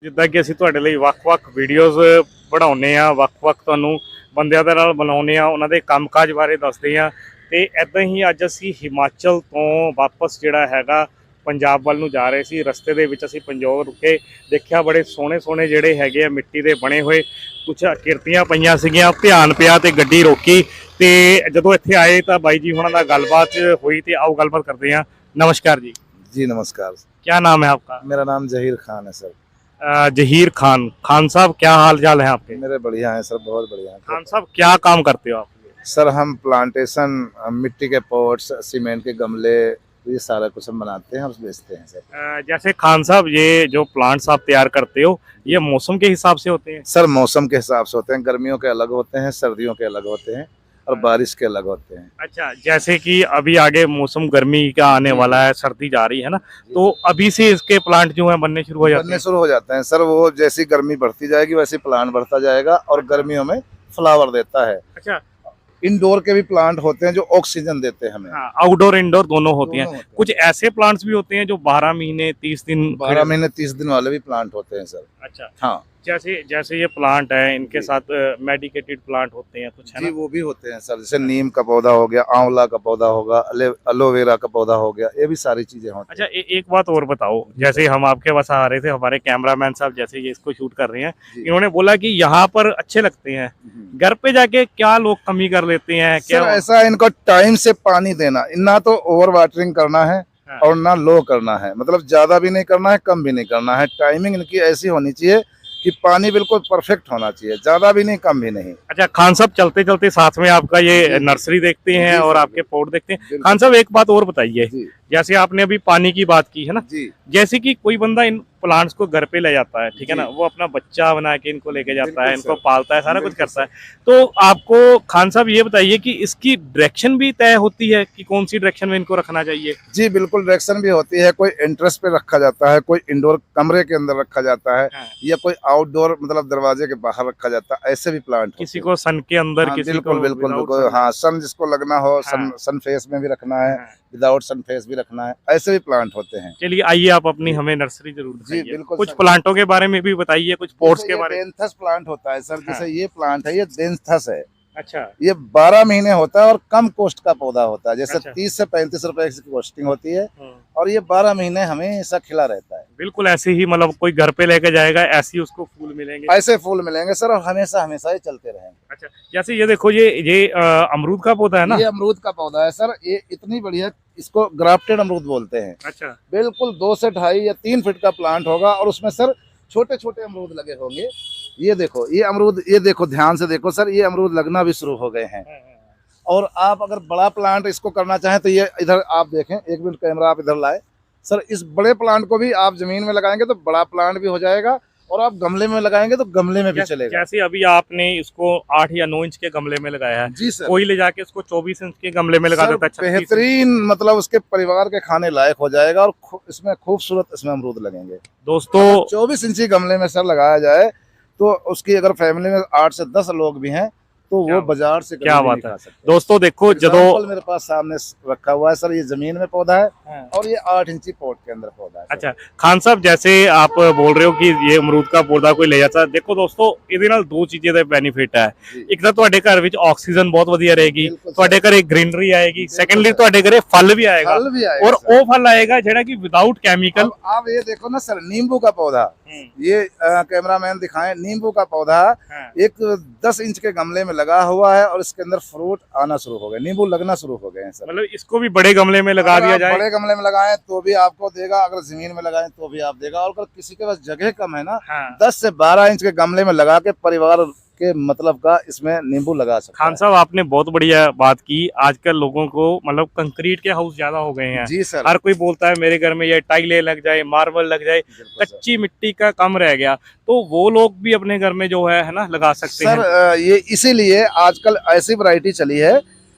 ਜਿੱਦਾਂ ਕਿ ਅਸੀਂ ਤੁਹਾਡੇ ਲਈ ਵੱਖ-ਵੱਖ ਵੀਡੀਓਜ਼ ਬਣਾਉਂਦੇ ਆ, ਵੱਖ-ਵੱਖ ਤੁਹਾਨੂੰ ਬੰਦਿਆਂ ਦੇ ਨਾਲ ਬਣਾਉਂਦੇ ਆ, ਉਹਨਾਂ ਦੇ ਕੰਮਕਾਜ ਬਾਰੇ ਦੱਸਦੇ ਆ। ਤੇ ਇਦਾਂ ਹੀ ਅੱਜ ਅਸੀਂ ਹਿਮਾਚਲ ਤੋਂ ਵਾਪਸ ਜਿਹੜਾ ਹੈਗਾ ਪੰਜਾਬ ਵੱਲ ਨੂੰ ਜਾ ਰਹੇ ਸੀ। ਰਸਤੇ ਦੇ ਵਿੱਚ ਅਸੀਂ ਪੰਜੋਰ ਰੁਕੇ, ਦੇਖਿਆ ਬੜੇ ਸੋਹਣੇ ਜਿਹੜੇ ਹੈਗੇ ਆ ਮਿੱਟੀ ਦੇ ਬਣੇ ਹੋਏ ਕੁਛ ਕਿਰਤੀਆਂ ਪਈਆਂ ਸੀਗੀਆਂ। ਧਿਆਨ ਪਿਆ ਤੇ ਗੱਡੀ ਰੋਕੀ ਤੇ ਜਦੋਂ ਇੱਥੇ ਆਏ ਤਾਂ ਬਾਈ ਜੀ ਹੁਣਾਂ ਨਾਲ ਗੱਲਬਾਤ ਹੋਈ ਤੇ ਆਓ ਗੱਲਬਾत करते हैं। नमस्कार जी। जी नमस्कार। क्या नाम है आपका? मेरा नाम जहीर खान है सर। जहीर खान साहब, क्या हाल चाल है आपके? मेरे बढ़िया हैं सर, बहुत बढ़िया हैं। खान साहब क्या काम करते हो आप? सर हम प्लांटेशन, मिट्टी के पॉट्स, सीमेंट के गमले, ये सारा कुछ हम बनाते हैं और बेचते हैं सर। जैसे खान साहब ये जो प्लांट्स आप तैयार करते हो ये मौसम के हिसाब से होते हैं? सर मौसम के हिसाब से होते हैं, गर्मियों के अलग होते हैं, सर्दियों के अलग होते हैं और बारिश के अलग होते हैं। अच्छा, जैसे कि अभी आगे मौसम गर्मी का आने वाला है, सर्दी जा रही है ना, तो अभी से इसके प्लांट जो है बनने शुरू हो जाते हैं? शुरू हो जाते हैं सर। वो जैसी गर्मी बढ़ती जाएगी वैसे प्लांट बढ़ता जाएगा और गर्मियों में फ्लावर देता है। अच्छा, इंडोर के भी प्लांट होते हैं जो ऑक्सीजन देते हैं हमें। हाँ, आउटडोर इंडोर दोनों होते हैं। कुछ ऐसे प्लांट्स भी होते हैं जो 12 महीने 30 दिन 12 महीने 30 दिन वाले भी प्लांट होते हैं सर। अच्छा, हाँ, जैसे ये प्लांट है, इनके साथ मेडिकेटेड प्लांट होते हैं कुछ, है जी ना? वो भी होते हैं सर। जैसे नीम का पौधा हो गया, आंवला का पौधा होगा, एलोवेरा का पौधा हो गया, ये भी सारी चीजें होती अच्छा, एक बात और बताओ। जैसे हम आपके पास आ रहे थे, हमारे कैमरामैन साहब जैसे ये इसको शूट कर रहे हैं, इन्होंने बोला कि यहाँ पर अच्छे लगते हैं, हैं। घर पे जाके क्या लोग कमी कर लेते हैं क्या? सर ऐसा है, इनको टाइम से पानी देना, ना तो ओवर वाटरिंग करना है हाँ। और ना लो करना है, मतलब ज्यादा भी नहीं करना है, कम भी नहीं करना है। टाइमिंग इनकी ऐसी होनी चाहिए कि पानी बिल्कुल परफेक्ट होना चाहिए, ज्यादा भी नहीं कम भी नहीं। अच्छा, खान साहब चलते चलते साथ में आपका ये नर्सरी देखते हैं जी, और जी, आपके पॉट देखते हैं। बिल्कुल। खान साहब एक बात और बताइए, जी जैसे आपने अभी पानी की बात की है ना, जी जैसे कि कोई बंदा इन प्लांट्स को घर पे ले जाता है, ठीक है जी। ना, वो अपना बच्चा बना के इनको लेके जाता बिल्कुल है, इनको सर। पालता है, सारा कुछ बिल्कुल करता है। तो आपको खान साहब ये बताइए कि इसकी डायरेक्शन भी तय होती है कि कौन सी डायरेक्शन में इनको रखना चाहिए? जी बिल्कुल, डायरेक्शन भी होती है। कोई इंटरेस्ट पे रखा जाता है, कोई इंडोर कमरे के अंदर रखा जाता है, हाँ। या कोई आउटडोर मतलब दरवाजे के बाहर रखा जाता है, ऐसे भी प्लांट किसी को सन के अंदर, हाँ, किसी बिल्कुल को बिल्कुल without बिल्कुल। sun। हाँ, सन जिसको लगना हो, हाँ। सन फेस में भी रखना है, हाँ। विदाउट सन फेस भी रखना है, ऐसे भी प्लांट होते हैं। चलिए आइए आप अपनी हमें नर्सरी जरूर दिखाइए। बिल्कुल कुछ सर। प्लांटों के बारे में भी बताइए, कुछ पोट्स जैसे के ये बारे में। डेंथस प्लांट होता है सर, हाँ। जैसे ये प्लांट है, ये डेंथस है। अच्छा, ये 12 महीने होता है और कम कॉस्ट का पौधा होता है। जैसे अच्छा। 30 से 35 रुपए की कॉस्टिंग होती है हम्म। और ये 12 महीने हमेशा खिला रहता है। बिल्कुल ऐसे ही, मतलब कोई घर पे लेके जाएगा ऐसे ही उसको फूल मिलेंगे। ऐसे फूल मिलेंगे सर और हमेशा हमेशा ही चलते रहेंगे। अच्छा, जैसे ये देखो, ये अमरूद का पौधा है ना? ये अमरूद का पौधा है सर। ये इतनी बढ़िया, इसको ग्राफ्टेड अमरूद बोलते हैं। अच्छा, बिल्कुल 2 से 2.5 या 3 फीट का प्लांट होगा और उसमें सर छोटे छोटे अमरूद लगे होंगे। ये देखो, ये अमरूद, ये देखो ध्यान से देखो सर, ये अमरूद लगना भी शुरू हो गए हैं। और आप अगर बड़ा प्लांट इसको करना चाहें तो ये इधर आप देखें, 1 मिनट कैमरा आप इधर लाए सर। इस बड़े प्लांट को भी आप जमीन में लगाएंगे तो बड़ा प्लांट भी हो जाएगा और आप गमले में लगाएंगे तो गमले में भी चलेगा। जैसे अभी आपने इसको 8 या 9 इंच के गमले में लगाया है, जी सर। कोई ले जाके इसको 24 इंच के गमले में लगा सर, देता है, 36 इंच। बेहतरीन, मतलब उसके परिवार के खाने लायक हो जाएगा और इसमें खूबसूरत इसमें अमरूद लगेंगे। दोस्तों 24 इंची गमले में सर लगाया जाए तो उसकी अगर फैमिली में 8 से 10 लोग भी हैं तो वो बाजार से क्या कभी बात नहीं है। खा सकते। दोस्तों देखो, एग्जाम्पल जदों मेरे पास सामने रखा हुआ है सर। ये जमीन में पौधा है हाँ। और ये 8 इंची पॉट के अंदर पौधा है सर। अच्छा, खान साहब जैसे आप बोल रहे हो कि ये अमरूद का पौधा कोई ले जाता है, देखो दोस्तों ਇਹਦੇ ਨਾਲ ਦੋ ਚੀਜ਼ਾਂ ਦਾ ਬੈਨੀਫਿਟ ਹੈ। ਜੀ। ਇੱਕ ਤਾਂ ਤੁਹਾਡੇ ਘਰ ਵਿੱਚ ਆਕਸੀਜਨ ਬਹੁਤ ਵਧੀਆ ਰਹੇਗੀ, ਬਿਲਕੁਲ ਸਰ। ਤੁਹਾਡੇ ਘਰੇ ਗ੍ਰੀਨਰੀ ਆਏਗੀ, ਬਿਲਕੁਲ ਸੈਕੰਡਲੀ ਸਰ। ਤੁਹਾਡੇ ਘਰੇ ਫਲ ਵੀ ਆਏਗਾ फल भी आएगा और सर। ਉਹ फल आएगा ਜਿਹੜਾ कि विदाउट केमिकल। अब आप ये देखो ना सर, नींबू का पौधा, ये कैमरामैन दिखाएं, नींबू का पौधा एक 10 इंच के गमले में लगा हुआ है और इसके अंदर फ्रूट आना शुरू हो गए, नींबू लगना शुरू हो गए हैं सर। मतलब इसको भी बड़े गमले में लगा अगर दिया आप जाए, बड़े गमले में लगाएं तो भी आपको देगा, अगर जमीन में लगाएं तो भी आप देगा। और अगर किसी के पास जगह कम है ना, हाँ। 10 से 12 इंच के गमले में लगा के परिवार के मतलब का इसमें नींबू लगा सकता खान है। साहब आपने बहुत बढ़िया बात की। आजकल लोगों को मतलब कंक्रीट के हाउस ज्यादा हो गए हैं। जी सर। हर कोई बोलता है मेरे घर में ये टाइलें लग जाए, मार्बल लग जाए, बिल्कुल सर। कच्ची मिट्टी का कम रह गया, तो वो लोग भी अपने घर में जो है ना लगा सकते सर हैं। ये इसीलिए आजकल ऐसी वैरायटी चली है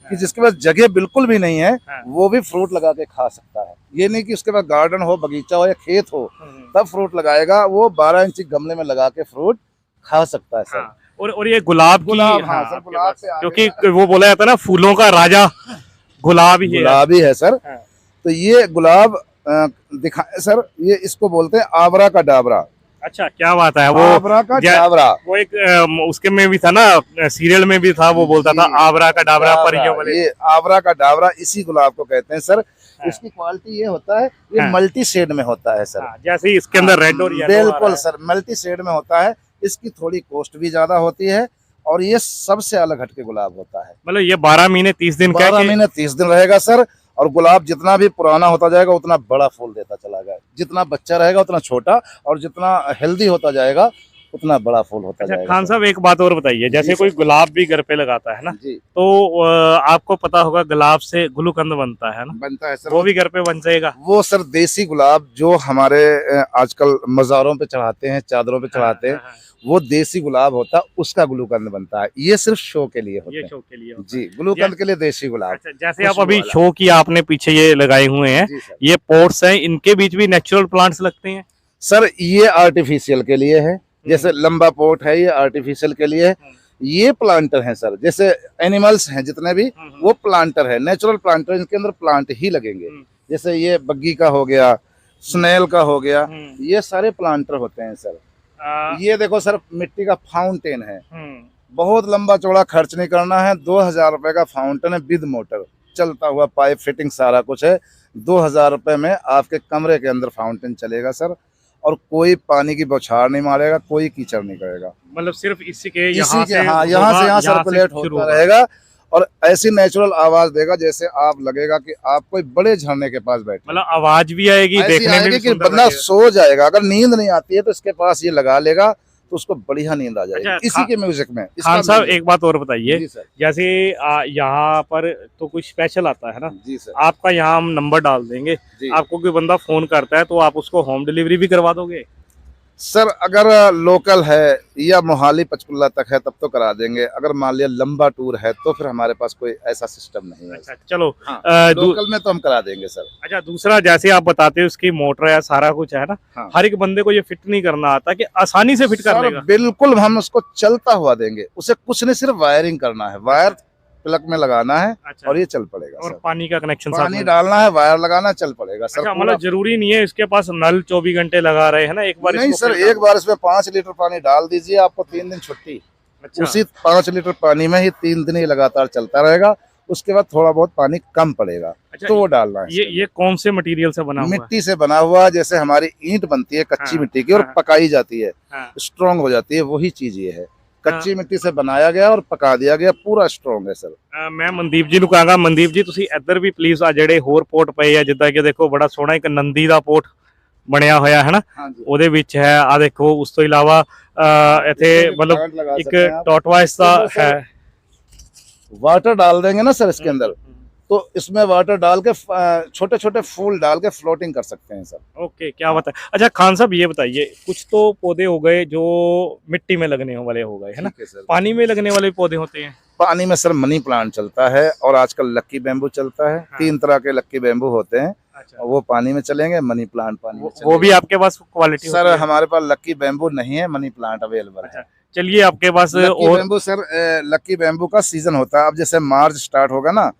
कि जिसके पास जगह बिल्कुल भी नहीं है हाँ। वो भी फ्रूट लगा के खा सकता है। ये नहीं कि उसके पास गार्डन हो, बगीचा हो या खेत हो तब फ्रूट लगाएगा, वो 12 इंची गमले में लगा के फ्रूट खा सकता है सर। हाँ। और ये गुलाब की, गुलाब, हाँ हाँ, सर, आपके गुलाब पास, से आगे क्योंकि वो बोला जाता है ना फूलों का राजा गुलाब ही है। गुलाब ही है सर। हाँ। तो ये गुलाब दिखाए सर, ये इसको बोलते हैं आबरा का डाबरा। अच्छा, क्या बात है वो। आबरा का डाबरा। वो एक उसके में भी था ना, सीरियल में भी था, वो बोलता था आबरा का डाबरा परियों वाले। ये आबरा का डाबरा इसी गुलाब को कहते हैं सर। हाँ। इसकी क्वालिटी ये होता है, ये हाँ। मल्टी शेड में होता है सर। हाँ, जैसे ही इसके अंदर रेड और येलो बिल्कुल सर, मल्टी शेड में होता है। इसकी थोड़ी कॉस्ट भी ज्यादा होती है और ये सबसे अलग हटके गुलाब होता है। मतलब ये 12 महीने 30 दिन का 12 महीने 30 दिन रहेगा सर। और गुलाब जितना भी पुराना होता जाएगा उतना बड़ा फूल देता चला जाएगा, जितना बच्चा रहेगा उतना छोटा, और जितना हेल्दी होता जाएगा उतना बड़ा फूल होता अच्छा जाएगा। खान साहब, एक बात और बताइए, जैसे कोई गुलाब भी घर पे लगाता है ना, जी, तो आपको पता होगा गुलाब से गुलकंद बनता है ना, बनता है सर। वो भी घर पे बन जाएगा। वो सर देसी गुलाब जो हमारे आजकल मज़ारों पे चढ़ाते हैं, चादरों पे चढ़ाते हैं, हाँ, वो देसी गुलाब होता है, उसका गुलकंद बनता है। ये सिर्फ शो के लिए होते ये हैं। शो के लिए होता जी, है। गुलकंद के लिए देसी गुलाब। अच्छा, जैसे आप खुशबू अभी वाला। शो की आपने पीछे ये लगाए हुए हैं, जी सर। ये पोट्स हैं, इनके बीच भी नेचुरल प्लांट्स लगते हैं। सर ये आर्टिफिशियल के लिए है, जैसे लंबा पोट है ये आर्टिफिशियल के लिए है। ये प्लांटर हैं सर, जैसे एनिमल्स हैं जितने भी वो प्लांटर है, नेचुरल प्लांटर, इनके अंदर प्लांट ही लगेंगे। जैसे ये बग्गी का हो गया, स्नेल का हो गया, ये सारे प्लांटर होते हैं सर। ये देखो सर, मिट्टी का फाउंटेन है, बहुत लंबा चौड़ा खर्च नहीं करना है। 2000 रुपए का फाउंटेन है विद मोटर, चलता हुआ पाइप फिटिंग सारा कुछ है। 2000 रुपए में आपके कमरे के अंदर फाउंटेन चलेगा सर, और कोई पानी की बौछार नहीं मारेगा, कोई कीचड़ नहीं करेगा। मतलब सिर्फ इसी के इसी यहाँ के से हाँ, यहाँ से यहाँ से सर्कुलेट शुरू होता होगा। रहेगा, और ऐसी नेचुरल आवाज देगा जैसे आप लगेगा कि आप कोई बड़े झरने के पास बैठे। मतलब आवाज भी आएगी, ऐसी देखने में आएगी भी कि सुंदर बंदा लगेगा। सो जाएगा। अगर नींद नहीं आती है तो इसके पास ये लगा लेगा तो उसको बढ़िया नींद आ जाएगी। अच्छा, इसी के म्यूजिक में। खान साहब एक बात और बताइए, जी सर। जैसे यहाँ पर तो कुछ स्पेशल आता है ना, जी सर। आपका यहाँ हम नंबर डाल देंगे, जी। आपको कोई बंदा फोन करता है तो आप उसको होम डिलीवरी भी करवा दोगे? सर अगर लोकल है या मोहाली पंचकुला तक है तब तो करा देंगे, अगर मान लिया लंबा टूर है तो फिर हमारे पास कोई ऐसा सिस्टम नहीं है। अच्छा चलो, हाँ, दू- लोकल में तो हम करा देंगे सर। अच्छा, दूसरा जैसे आप बताते हो उसकी मोटर है सारा कुछ है ना, हाँ। हर एक बंदे को ये फिट नहीं करना आता कि आसानी से फिट कर सर लेगा? बिल्कुल, हम उसको चलता हुआ देंगे, उसे कुछ नहीं, सिर्फ वायरिंग करना है, वायर प्लग में लगाना है अच्छा, और ये चल पड़ेगा और सर। पानी का कनेक्शन साथ पानी में? डालना है, वायर लगाना, चल पड़ेगा सर। अच्छा, पूरा मतलब जरूरी नहीं है इसके पास नल 24 घंटे लगा रहे हैं ना, एक बार नहीं इसको सर, फिर एक बार इसमें 5 लीटर पानी डाल दीजिए, आपको 3 दिन छुट्टी। अच्छा, उसी 5 लीटर पानी में ही 3 दिन ही लगातार चलता रहेगा। उसके बाद थोड़ा बहुत पानी कम पड़ेगा, अच्छा, तो वो डालना है। ये कौन से मटेरियल से बना हुआ है? मिट्टी से बना हुआ, जैसे हमारी ईंट बनती है कच्ची हाँ, मिट्टी की और हाँ, पकाई जाती है, हाँ, स्ट्रॉन्ग हो जाती है, वही चीज ये है। कच्ची मिट्टी से बनाया गया और पका दिया गया, पूरा स्ट्रॉन्ग है सर। मैं मनदीप जी ਨੂੰ ਕਹਾਂਗਾ, मनदीप जी ਤੁਸੀਂ ਇੱਧਰ ਵੀ ਪਲੀਜ਼ ਆ ਜਿਹੜੇ ਹੋਰ ਪੋਟ ਪਏ ਆ, ਜਿੱਦਾਂ ਕਿ ਦੇਖੋ ਬੜਾ ਸੋਹਣਾ ਇੱਕ ਨੰਦੀ ਦਾ ਪੋਟ ਬਣਿਆ ਹੋਇਆ ਹੈ ਨਾ, हाँ जी। ਉਹਦੇ ਵਿੱਚ ਹੈ ਆ ਦੇਖੋ। ਉਸ ਤੋਂ ਇਲਾਵਾ ਇੱਥੇ मतलब एक टॉर्टवाइस ਦਾ है। वाटर डाल देंगे ना सर इसके अंदर, तो इसमें वाटर डाल के छोटे छोटे फूल डाल के फ्लोटिंग कर सकते हैं सर। ओके, क्या बता। अच्छा खान साहब ये बताइए, कुछ तो पौधे हो गए जो मिट्टी में लगने वाले हो गए है ना, ठीक है सर। पानी में लगने वाले पौधे होते हैं? पानी में सर मनी प्लांट चलता है, और आजकल लक्की बैम्बू चलता है। हाँ। 3 तरह के लक्की बैम्बू होते हैं, अच्छा, वो पानी में चलेंगे। मनी प्लांट पानी में वो चलेगा। भी आपके पास क्वालिटी सर होती है? हमारे पास लक्की बैम्बू नहीं है, मनी प्लांट अवेलेबल है। चलिए आपके पास लक्की और बैम्बू सर, लक्की बैम्बू का सीजन होता है। अब जैसे मार्च स्टार्ट होगा ना,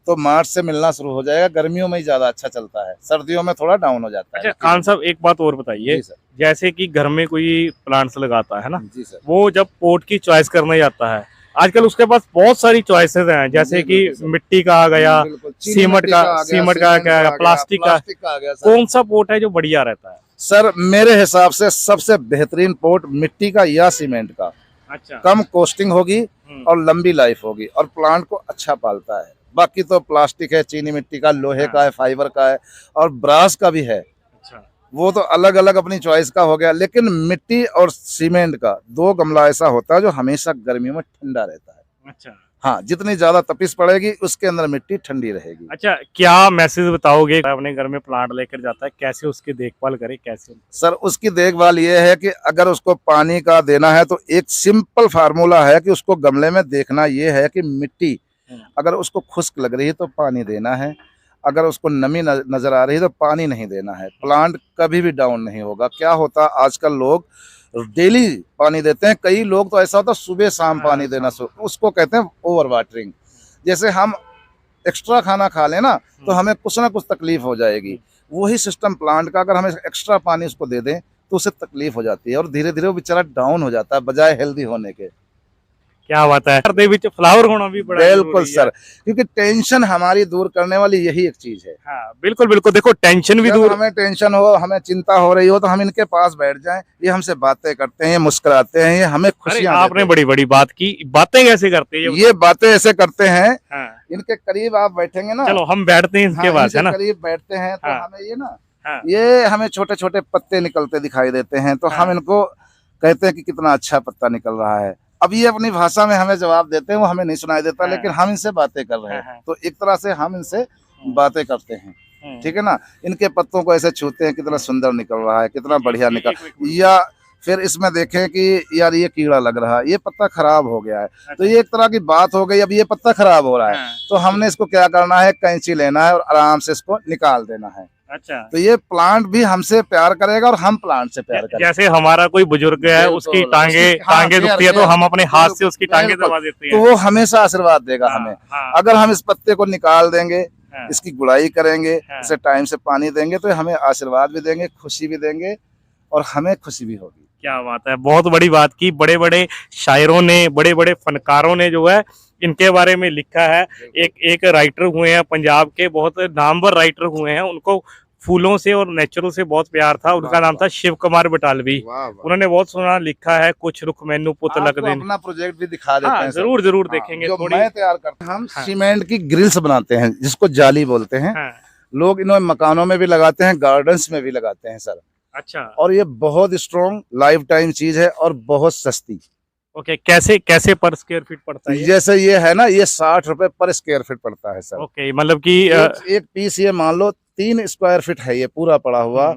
तो मार्च से मिलना शुरू हो जाएगा। गर्मियों में ही ज्यादा अच्छा चलता है, सर्दियों में थोड़ा डाउन हो जाता है। अच्छा खान साहब एक बात और बताइए, जी सर। जैसे कि घर में कोई प्लांट्स लगाता है ना, जी सर। वो जब पोट की चॉइस करने जाता है, आजकल उसके पास बहुत सारी चॉइसेस हैं, जैसे जी, कि बिल्कुल सर। मिट्टी का आ गया, बिल्कुल, चीनी सीमेंट मिट्टी का आ गया, सीमेंट का क्या है, प्लास्टिक का, आ गया सर। कौन सा पोट है जो बढ़िया रहता है? सर मेरे हिसाब से सबसे बेहतरीन पोट मिट्टी का या सीमेंट का। अच्छा, कम कॉस्टिंग होगी और लंबी लाइफ होगी, और प्लांट को अच्छा पालता है। बाकी तो प्लास्टिक है, चीनी मिट्टी का, लोहे का है, फाइबर का है, और ब्रास का भी है। अच्छा, वो तो अलग अलग अपनी चॉइस का हो गया। लेकिन मिट्टी और सीमेंट का 2 गमला ऐसा होता है जो हमेशा गर्मियों में ठंडा रहता है। अच्छा, हाँ, जितनी ज्यादा तपिश पड़ेगी उसके अंदर मिट्टी ठंडी रहेगी। अच्छा, क्या मैसेज बताओगे? अपने घर में प्लांट लेकर जाता है, कैसे उसकी देखभाल करे, कैसे? सर उसकी देखभाल ये है कि अगर उसको पानी का देना है तो एक सिंपल फार्मूला है कि उसको गमले में देखना ये है कि मिट्टी अगर उसको खुश्क लग रही है तो पानी देना है, अगर उसको नमी नजर आ रही है तो पानी नहीं देना है। प्लांट कभी भी डाउन नहीं होगा। क्या होता, आजकल लोग डेली पानी देते हैं, कई लोग तो ऐसा होता है सुबह शाम पानी देना, उसको कहते हैं ओवर वाटरिंग। जैसे हम एक्स्ट्रा खाना खा लें ना तो हमें कुछ ना कुछ तकलीफ हो जाएगी। वही सिस्टम प्लांट का, अगर हमें एक्स्ट्रा पानी उसको दे दें तो उसे तकलीफ हो जाती है और धीरे धीरे वो बेचारा डाउन हो जाता है बजाय हेल्दी होने के। क्या बात है, घर ਦੇ ਵਿੱਚ फ्लावर होना भी बड़ा बिल्कुल जरूरी है। सर, क्योंकि टेंशन हमारी दूर करने वाली यही एक चीज है। हाँ बिल्कुल बिल्कुल, देखो टेंशन भी जब दूर। हमें टेंशन हो, हमें चिंता हो रही हो, तो हम इनके पास बैठ जाएं, ये हमसे बातें करते हैं, ये मुस्कुराते हैं, ये हमें अरे खुशियां आपने देते हैं। बड़ी बड़ी बात की, बातें कैसे करते हैं ये बातें ऐसे करते हैं, हाँ इनके करीब आप बैठेंगे ना, चलो हम बैठते हैं इसके हाँ, पास, है इनके ना। करीब बैठते हैं तो हाँ हमें ये ना, हाँ ये हमें छोटे छोटे पत्ते निकलते दिखाई देते हैं, तो हाँ। हम इनको कहते हैं कि कितना अच्छा पत्ता निकल रहा है। अब ये अपनी भाषा में हमें जवाब देते हैं, वो हमें नहीं सुनाई देता, हाँ। लेकिन हम इनसे बातें कर रहे हाँ, हैं, हाँ। तो एक तरह से हम इनसे बातें करते हैं। ठीक है ना, इनके पत्तों को ऐसे छूते हैं, कितना सुंदर निकल रहा है, कितना बढ़िया निकल, या फिर इसमें देखें कि यार ये कीड़ा लग रहा है, ये पत्ता खराब हो गया है, तो ये एक तरह की बात हो गई। अब ये पत्ता खराब हो रहा है, तो हमने इसको क्या करना है, कैंची लेना है और आराम से इसको निकाल देना है। अच्छा, तो ये प्लांट भी हमसे प्यार करेगा और हम प्लांट से प्यार करेंगे। जैसे हमारा कोई बुजुर्ग है, बिल्कुल, उसकी टांगे उसकी- हाँ, टांगे केयर, दुखती है तो केयर, हम अपने हाथ से बिल्कुल, उसकी टांगे बिल्कुल। दबा देते तो हैं। वो हमेशा आशीर्वाद देगा हाँ, हमें। हाँ, अगर हम इस पत्ते को निकाल देंगे, हाँ, इसकी गुड़ाई करेंगे, हाँ। इसे टाइम से पानी देंगे, तो हमें आशीर्वाद भी देंगे, खुशी भी देंगे और हमें खुशी भी होगी। क्या बात है, बहुत बड़ी बात की। बड़े बड़े शायरों ने, बड़े बड़े फनकारों ने जो है इनके बारे में लिखा है। एक राइटर हुए हैं पंजाब के, बहुत नामवर राइटर हुए हैं, उनको फूलों से और नेचुरल से बहुत प्यार था। उनका नाम था शिव कुमार बटालवी। उन्होंने बहुत सोना लिखा है, कुछ रुख मैनू पुत लग आपको दिन। अपना प्रोजेक्ट भी दिखा देते हाँ हैं सर। जरूर जरूर हाँ, देखेंगे। जो थोड़ी मैं तैयार करता हूँ, हम हाँ। सीमेंट की ग्रिल्स बनाते हैं, जिसको जाली बोलते हैं। हाँ, लोग इन्हें मकानों में भी लगाते हैं, गार्डन्स में भी लगाते हैं सर। अच्छा और ये बहुत स्ट्रॉन्ग लाइफ टाइम चीज है और बहुत सस्ती। ओके, कैसे कैसे पर स्क्वायर फीट पड़ता है ये? जैसे ये है ना, ये 60 रुपए पर स्क्वायर फीट पड़ता है सर। ओके, मतलब कि एक पीस ये मान लो 3 स्क्वायर फीट है ये पूरा पड़ा हुआ,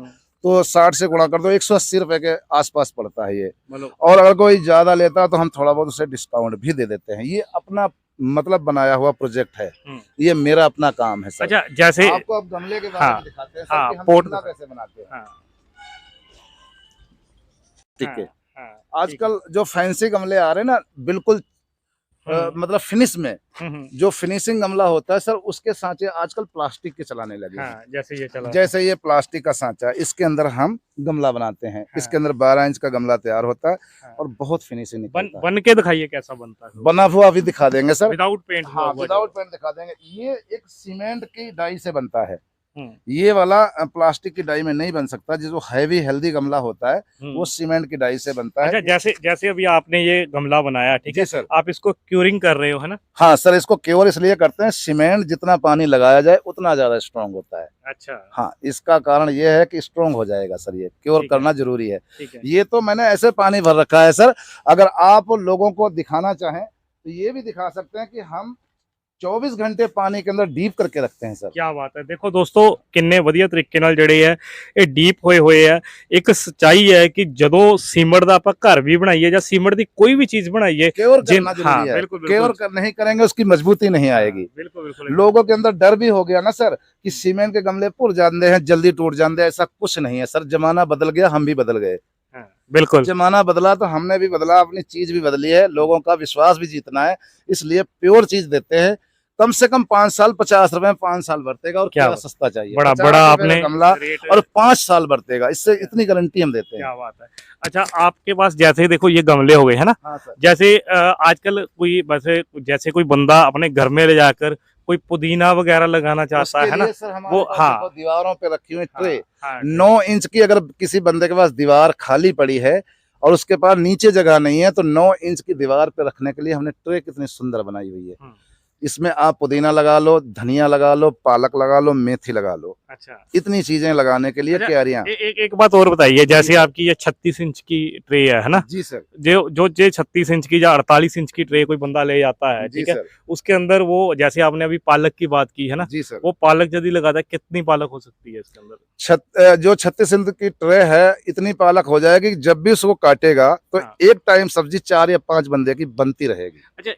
तो 60 से गुणा कर दो, 180 रुपए के आसपास पड़ता है ये। मतलब और अगर कोई ज्यादा लेता है तो हम थोड़ा बहुत उसे डिस्काउंट भी दे देते हैं। ये अपना मतलब बनाया हुआ प्रोजेक्ट है, ये मेरा अपना काम है सर। अच्छा, जैसे आपको अब गमले के बारे हाँ, में दिखाते हैं सर, हाँ, कि हम पोट गमला कैसे बनाते हैं। हाँ, ठीक है, हाँ, आजकल जो फैंसी गमले आ रहे हैं ना, बिल्कुल मतलब फिनिश में, जो फिनिशिंग गमला होता है सर, उसके सांचे आजकल प्लास्टिक के चलाने लगे हैं। हाँ, जैसे ये चला, जैसे ये प्लास्टिक का सांचा, इसके अंदर हम गमला बनाते हैं। इसके अंदर 12 इंच का गमला तैयार होता है और बहुत फिनिशिंग निकलता है। बन के दिखाइए कैसा बनता है। बना हुआ भी दिखा देंगे सर, विदाउट पेंट। हाँ, विदाउट पेंट दिखा देंगे। ये एक सीमेंट की डाई से बनता है, ये वाला प्लास्टिक की डाई में नहीं बन सकता। जो हैवी हेल्दी गमला होता है वो सीमेंट की डाई से बनता है। अच्छा, जैसे जैसे अभी आपने ये गमला बनाया, ठीक है सर, आप इसको क्यूरिंग कर रहे हो, है ना? हाँ सर, इसको क्योर इसलिए करते हैं, सीमेंट जितना पानी लगाया जाए उतना ज्यादा स्ट्रॉन्ग होता है। अच्छा, हाँ, इसका कारण ये है कि स्ट्रॉन्ग हो जाएगा सर, ये क्योर करना जरूरी है। ठीक है। ये तो मैंने ऐसे पानी भर रखा है सर, अगर आप लोगों को दिखाना चाहें तो ये भी दिखा सकते हैं कि हम 24 घंटे पानी के अंदर डीप करके रखते हैं सर। क्या बात है, देखो दोस्तों किन्ने ਵਧੀਆ ਤਰੀਕੇ ਨਾਲ ਜਿਹੜੇ ਹੈ ਇਹ ਡੀਪ ਹੋਏ ਹੋਏ ਆ। ਇੱਕ ਸੱਚਾਈ ਹੈ ਕਿ ਜਦੋਂ ਸੀਮਟ ਦਾ ਆਪਾਂ ਘਰ ਵੀ ਬਣਾਈਏ ਜਾਂ ਸੀਮਟ ਦੀ ਕੋਈ ਵੀ ਚੀਜ਼ ਬਣਾਈਏ, केवर जिन- करना हाँ, जरूरी है। बिल्कुल, बिल्कुल। केवर नहीं करेंगे उसकी मजबूती नहीं आएगी। बिल्कुल बिल्कुल। लोगों के अंदर डर भी हो गया ना सर कि सीमेंट के गमले पुर जाते हैं, जल्दी टूट जाते हैं। ऐसा कुछ नहीं है सर, जमाना बदल गया, हम भी बदल गए। बिल्कुल, जमाना बदला तो हमने भी बदला, अपनी चीज भी बदली है। लोगों का विश्वास भी जीतना है, इसलिए प्योर चीज देते हैं। कम से कम 5 साल 50 रुपए में 5 साल बरतेगा और क्या सस्ता चाहिए। बड़ा 50 बड़ा रुपए आपने का गमला रेट और 5 साल बरतेगा, इससे इतनी गारंटी हम देते हैं। क्या बात है। अच्छा, आपके पास जैसे देखो ये गमले हो गए है ना, हाँ सर। जैसे आजकल कोई वैसे जैसे कोई बंदा अपने घर में ले जाकर कोई पुदीना वगैरह लगाना चाहता है ना, सर हमारे वो पास हाँ, देखो दीवारों पे रखी हुई ट्रे, हाँ, 9 इंच की। अगर किसी बंदे के पास दीवार खाली पड़ी है और उसके पास नीचे जगह नहीं है, तो 9 इंच की दीवार पे रखने के लिए हमने ट्रे कितनी सुंदर बनाई हुई है। इसमें आप पुदीना लगा लो, धनिया लगा लो, पालक लगा लो, मेथी लगा लो। अच्छा, इतनी चीजें लगाने के लिए अच्छा, क्यारियां। एक बात और बताइए, जैसे आपकी ये 36 इंच की ट्रे है ना, जी सर। जो 36 इंच की या 48 इंच की ट्रे कोई बंदा ले जाता है, जी ठीक है, सर। उसके अंदर वो जैसे आपने अभी पालक की बात की है ना, जी सर। वो पालक यदि लगाता है, कितनी पालक हो सकती है इसके अंदर? जो 36 इंच की ट्रे है, इतनी पालक हो जाएगी, जब भी उसको काटेगा तो हाँ। एक टाइम सब्जी 4 या 5 बंदे की बनती रहेगी। अच्छा,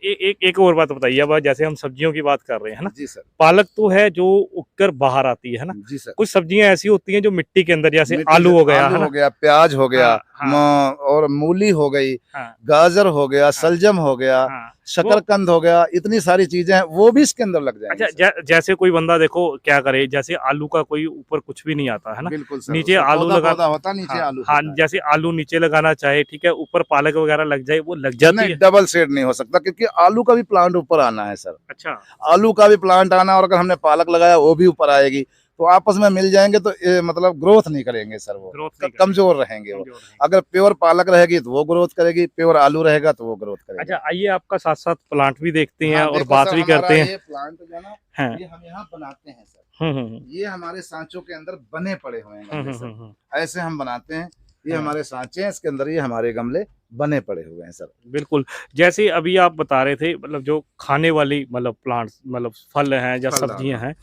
एक और बात बताइए। अब जैसे हम सब्जियों की बात कर रहे हैं ना, जी सर। पालक तो है जो उगकर बाहर आती है ना, जी सर। कुछ सब्जियां ऐसी होती हैं जो मिट्टी के अंदर, जैसे मिट्टी आलू से हो गया, है आलू ना? हो गया, प्याज हो गया, हाँ, और मूली हो गई, हाँ, गाजर हो गया, हाँ, सलजम हो गया, हाँ। वो शकरकंद हो गया, इतनी सारी चीजें हैं, वो भी इसके अंदर लग अच्छा, जाएंगी सर। जैसे कोई बंदा देखो क्या करे, जैसे आलू का कोई ऊपर कुछ भी नहीं आता है ना, बिल्कुल सर, नीचे उसका आलू पौधा लगा। पौधा होता है, नीचे हाँ आलू हाँ, होता है। जैसे आलू नीचे लगाना चाहे, ठीक है, ऊपर पालक वगैरह लग जाए, वो लग जाती नहीं, है। डबल शेड नहीं हो सकता, क्योंकि आलू का भी प्लांट ऊपर आना है सर। अच्छा। आलू का भी प्लांट आना, और अगर हमने पालक लगाया वो भी ऊपर आएगी, तो आपस में मिल जाएंगे, तो मतलब ग्रोथ नहीं करेंगे सर, वो ग्रोथ नहीं करेंगे, कमजोर रहेंगे वो। कमजोर रहेंगे। अगर प्योर पालक रहेगी तो वो ग्रोथ करेगी, प्योर आलू रहेगा तो वो ग्रोथ अच्छा, करेगा। आइए आपका साथ साथ प्लांट भी देखते हैं हाँ और देखो बात सर, भी हमारा करते हैं। ये प्लांट जो है ना, हाँ। ये हम यहाँ बनाते हैं सर। हम्म। ये हमारे सांचों के अंदर बने पड़े हुए हैं गमले सर। हम्म। ऐसे हम बनाते हैं, ये हाँ। हमारे सांचे हैं, इसके अंदर ये हमारे गमले बने पड़े हुए हैं सर। बिल्कुल। जैसे अभी आप बता रहे थे, मतलब जो खाने वाली, मतलब प्लांट्स, मतलब फल हैं या फल, सब्जियां हाँ। हैं,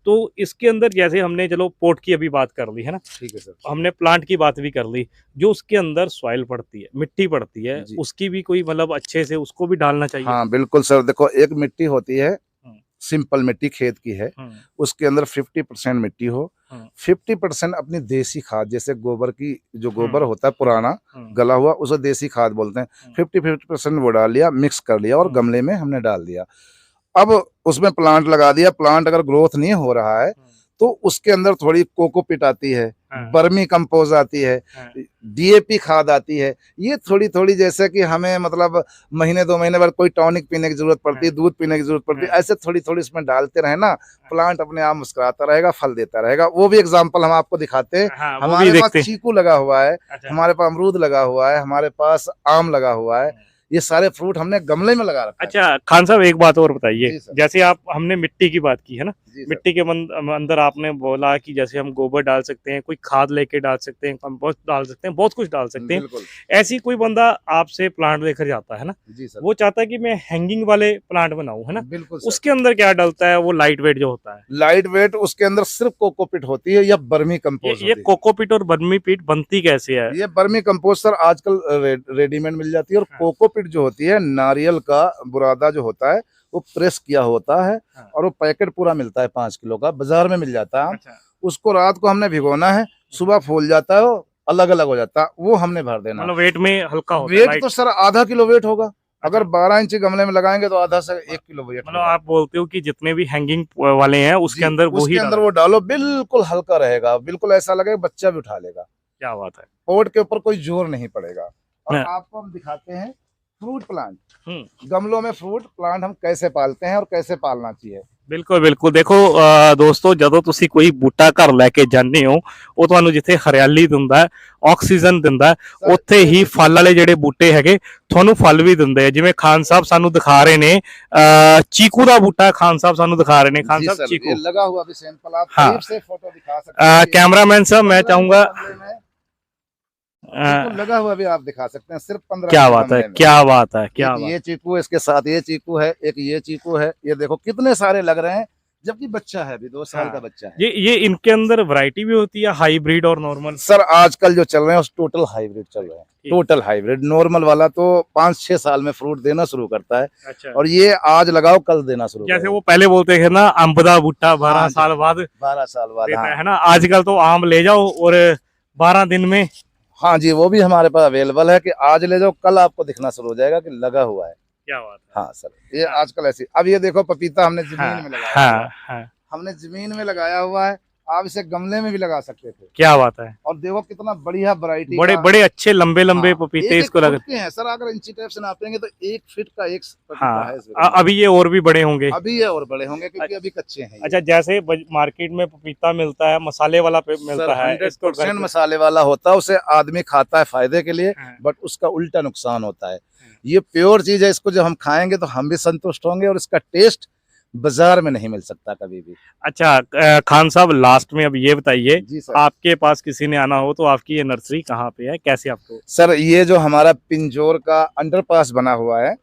तो इसके अंदर जैसे हमने, चलो पोट की अभी बात कर ली है ना, ठीक है सर। हमने प्लांट की बात भी कर ली, जो उसके अंदर सॉइल पड़ती है, मिट्टी पड़ती है, जी। उसकी भी कोई मतलब अच्छे से उसको भी डालना चाहिए। हाँ बिल्कुल सर, देखो एक मिट्टी होती है, हम्म, सिंपल मिट्टी खेत की है, हम्म, उसके अंदर 50% मिट्टी हो, हम्म, 50% अपनी देसी खाद, जैसे गोबर की, जो गोबर हम्म, होता है पुराना हम्म, गला हुआ, उसे देसी खाद बोलते हैं। हम्म, 50% वो डाल लिया, मिक्स कर लिया और हम्म, गमले में हमने डाल दिया। अब उसमें प्लांट लगा दिया, प्लांट अगर ग्रोथ नहीं हो रहा है, हम्म, तो उसके अंदर थोड़ी कोकोपीट आती है, हाँ, बर्मी कंपोज आती है, हाँ, डीएपी खाद आती है। ये थोड़ी थोड़ी, जैसे कि हमें मतलब महीने 2 महीने बाद कोई टॉनिक पीने की जरूरत पड़ती है, हाँ, दूध पीने की जरूरत पड़ती है, हाँ, ऐसे थोड़ी थोड़ी इसमें डालते रहे ना, प्लांट अपने आप मुस्कुराता रहेगा, फल देता रहेगा। वो भी एग्जाम्पल हम आपको दिखाते हैं। हाँ, वो भी हमारे पास देखते हैं। चीकू लगा हुआ है, अच्छा। हमारे पास अमरूद लगा हुआ है, हमारे पास आम लगा हुआ है, ये सारे फ्रूट हमने गमले में लगा रखा है। अच्छा खान साहब, एक बात और बताइए, जी सर। जैसे आप, हमने मिट्टी की बात की है ना, जी सर। मिट्टी के अंदर आपने बोला कि जैसे हम गोबर डाल सकते हैं, कोई खाद लेके डाल सकते हैं, कंपोस्ट डाल सकते हैं, बहुत कुछ डाल सकते हैं। बिल्कुल। ऐसी कोई बंदा आपसे प्लांट लेकर जाता है ना, जी सर। वो चाहता है कि मैं हैंगिंग वाले प्लांट बनाऊं, है ना, बिल्कुल सर। उसके अंदर क्या डलता है? वो लाइट वेट जो होता है, लाइट वेट, उसके अंदर सिर्फ कोकोपीट होती है या बर्मी ये कंपोज ये होती है। कोकोपीट और बर्मी पीट बनती कैसे है? ये बर्मी कंपोस्ट सर आजकल रेडीमेड मिल जाती है, और हाँ। कोकोपीट जो होती है, नारियल का बुरादा जो होता है, वो प्रेस किया होता है, हाँ। और वो पैकेट पूरा मिलता है 5 किलो का, बाजार में मिल जाता है। अच्छा, उसको रात को हमने भिगोना है, सुबह फूल जाता है, वो अलग अलग हो जाता है, वो हमने भर देना। मतलब वेट में हल्का होता है, वेट लाइट। तो सर आधा किलो वेट होगा, अगर अच्छा। 12 इंची गमले में लगाएंगे तो आधा से 1 किलो वेट मतलब होगा। आप बोलते हो कि जितने भी हैंगिंग वाले हैं उसके जी, अंदर वो उसके ही अंदर डालें। वो डालो, बिल्कुल हल्का रहेगा, बिल्कुल ऐसा लगेगा बच्चा भी उठा लेगा, क्या बात है। पोट के ऊपर कोई जोर नहीं पड़ेगा। और हाँ। आपको हम दिखाते हैं फ्रूट प्लांट, हम्म। गमलों में फ्रूट प्लांट हम कैसे पालते हैं और कैसे पालना चाहिए। ਬਿਲਕੁਲ ਬਿਲਕੁਲ, ਦੇਖੋ ਦੋਸਤੋ, ਜਦੋਂ ਤੁਸੀਂ ਕੋਈ ਬੂਟਾ ਘਰ ਲੈ ਕੇ ਜਾਂਦੇ ਹੋ, ਉਹ ਤੁਹਾਨੂੰ ਜਿੱਥੇ ਹਰਿਆਲੀ ਦਿੰਦਾ ਹੈ, ਆਕਸੀਜਨ ਦਿੰਦਾ ਹੈ, सर ਉੱਥੇ ये ਹੀ देखिए, ਫਲ ਵਾਲੇ ਜਿਹੜੇ ਬੂਟੇ ਹੈਗੇ ਤੁਹਾਨੂੰ ਫਲ ਵੀ ਦਿੰਦੇ ਆ। ਜਿਵੇਂ ਖਾਨ ਸਾਹਿਬ ਸਾਨੂੰ ਦਿਖਾ ਰਹੇ ਨੇ, ਚੀਕੂ ਦਾ ਬੂਟਾ ਖਾਨ ਸਾਹਿਬ ਸਾਨੂੰ ਦਿਖਾ ਰਹੇ ਨੇ। ਖਾਨ जी ਸਾਹਿਬ सर, ये चीकू, लगा हुआ भी सैंपल, आप हाँ। करीब से फोटो दिखा सकते हैं कि कैमरामैन साहब मैं 15 चाहूंगा, इंची गमले में चीकू लगा हुआ भी आप दिखा सकते हैं, सिर्फ 15 क्या इंची बात है, गमले में। क्या बात है, क्या एक बात। ये चीकू है, इसके साथ ये चीकू है, एक ये चीकू है, ये देखो कितने सारे लग रहे हैं, जबकि बच्चा है, अभी 2 साल हाँ। का बच्चा है। ये इनके अंदर वैरायटी भी होती है, हाइब्रिड और नॉर्मल? सर आजकल जो चल रहे हैं टोटल हाइब्रिड चल रहे हैं, ठीक। Total hybrid. नॉर्मल वाला तो 5-6 साल में फ्रूट देना शुरू करता है, अच्छा। और ये आज लगाओ कल देना शुरू जैसे करेगा। वो पहले बोलते थे ना, अंब दा बूटा 12 हाँ, साल बाद 12 साल बाद, देता हाँ। है ना, आजकल तो आम ले जाओ और 12 दिन में। हाँ जी, वो भी हमारे पास अवेलेबल है, कि आज ले जाओ कल आपको दिखना शुरू हो जाएगा कि लगा हुआ है। क्या बात है। हाँ सर, ये आजकल ऐसी। अब ये देखो पपीता हमने हाँ जमीन में लगाया हुआ हाँ है, हाँ, हमने जमीन में लगाया हुआ है, आप इसे गमले में भी लगा सकते थे। क्या बात है। और देखो कितना बढ़िया वैरायटी बड़े का। बड़े अच्छे लंबे लंबे हाँ, पपीते एक इसको फुट लग। के हैं सर, अगर इंची टेप से नापेंगे तो 1 फीट का एक पपीता हाँ, है इसमें। अभी ये और भी बड़े होंगे। अभी ये और बड़े होंगे, क्योंकि अभी कच्चे हैं ये। अच्छा, जैसे मार्केट में पपीता मिलता है, मसाले वाला मिलता है, 100% मसाले वाला होता है, उसे आदमी खाता है फायदे के लिए, हाँ। बट उसका उल्टा नुकसान होता है। ये प्योर चीज है, इसको जब हम खाएंगे तो हम भी संतुष्ट होंगे, और इसका टेस्ट बाजार में नहीं मिल सकता कभी भी। अच्छा खान साहब, लास्ट में अब ये बताइए, जी सर। आपके पास किसी ने आना हो तो आपकी ये नर्सरी कहाँ पे है, कैसे आपको? सर ये जो हमारा पिंजौर का अंडरपास बना हुआ है,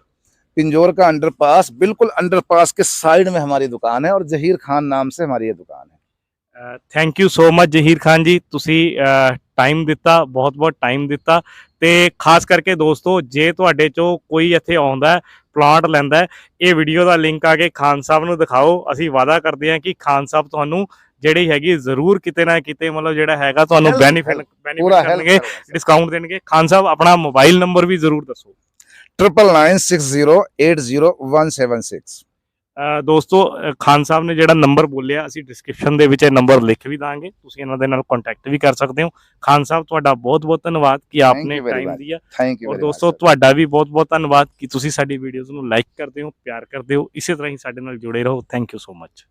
पिंजौर का अंडरपास, बिल्कुल अंडरपास के साइड में हमारी दुकान है, और जहीर खान नाम से हमारी ये दुकान है। Thank you so much Zaheer Khan ਜੀ, ਤੁਸੀਂ ਟਾਈਮ ਦਿੱਤਾ, ਬਹੁਤ ਬਹੁਤ ਟਾਈਮ ਦਿੱਤਾ। ਤੇ ਖਾਸ ਕਰਕੇ ਦੋਸਤੋ, ਜੇ ਤੁਹਾਡੇ ਚੋਂ ਕੋਈ ਇੱਥੇ ਆਉਂਦਾ ਹੈ, ਪਲਾਂਟ ਲੈਂਦਾ ਹੈ, ਇਹ ਵੀਡੀਓ ਦਾ ਲਿੰਕ ਆ ਕੇ ਖਾਨ ਸਾਹਿਬ ਨੂੰ ਦਿਖਾਓ। ਅਸੀਂ ਵਾਅਦਾ ਕਰਦੇ ਹਾਂ ਕਿ ਖਾਨ ਸਾਹਿਬ ਤੁਹਾਨੂੰ ਜਿਹੜੀ ਹੈਗੀ ਜ਼ਰੂਰ ਕਿਤੇ ਨਾ ਕਿਤੇ ਮਤਲਬ ਜਿਹੜਾ ਹੈਗਾ ਤੁਹਾਨੂੰ Help, ਬੈਨੀਫਿਟ पूरा हेल्प ਕਰਨਗੇ, ਡਿਸਕਾਊਂਟ ਦੇਣਗੇ। ਖਾਨ ਸਾਹਿਬ ਆਪਣਾ ਮੋਬਾਈਲ ਨੰਬਰ ਵੀ ਜ਼ਰੂਰ ਦੱਸੋ। 9996080176। ਦੋਸਤੋ ਖਾਨ ਸਾਹਿਬ ਨੇ ਜਿਹੜਾ ਨੰਬਰ ਬੋਲਿਆ ਅਸੀਂ ਡਿਸਕ੍ਰਿਪਸ਼ਨ ਦੇ ਵਿੱਚ ਇਹ ਨੰਬਰ ਲਿਖ ਵੀ ਦਾਂਗੇ, ਤੁਸੀਂ ਇਹਨਾਂ ਦੇ ਨਾਲ ਕੰਟੈਕਟ ਵੀ ਕਰ ਸਕਦੇ ਹੋ। ਖਾਨ ਸਾਹਿਬ ਤੁਹਾਡਾ ਬਹੁਤ ਬਹੁਤ ਧੰਨਵਾਦ ਕਿ ਆਪਨੇ ਟਾਈਮ ਦਿਆ। Thank you. ਔਰ ਦੋਸਤੋ ਤੁਹਾਡਾ ਵੀ ਬਹੁਤ ਬਹੁਤ ਧੰਨਵਾਦ ਕਿ ਤੁਸੀਂ ਸਾਡੀ ਵੀਡੀਓਜ਼ ਨੂੰ ਲਾਈਕ ਕਰਦੇ ਹੋ, ਪਿਆਰ ਕਰਦੇ ਹੋ, ਇਸੇ ਤਰ੍ਹਾਂ ਹੀ ਸਾਡੇ ਨਾਲ ਜੁੜੇ ਰਹੋ। Thank you so much.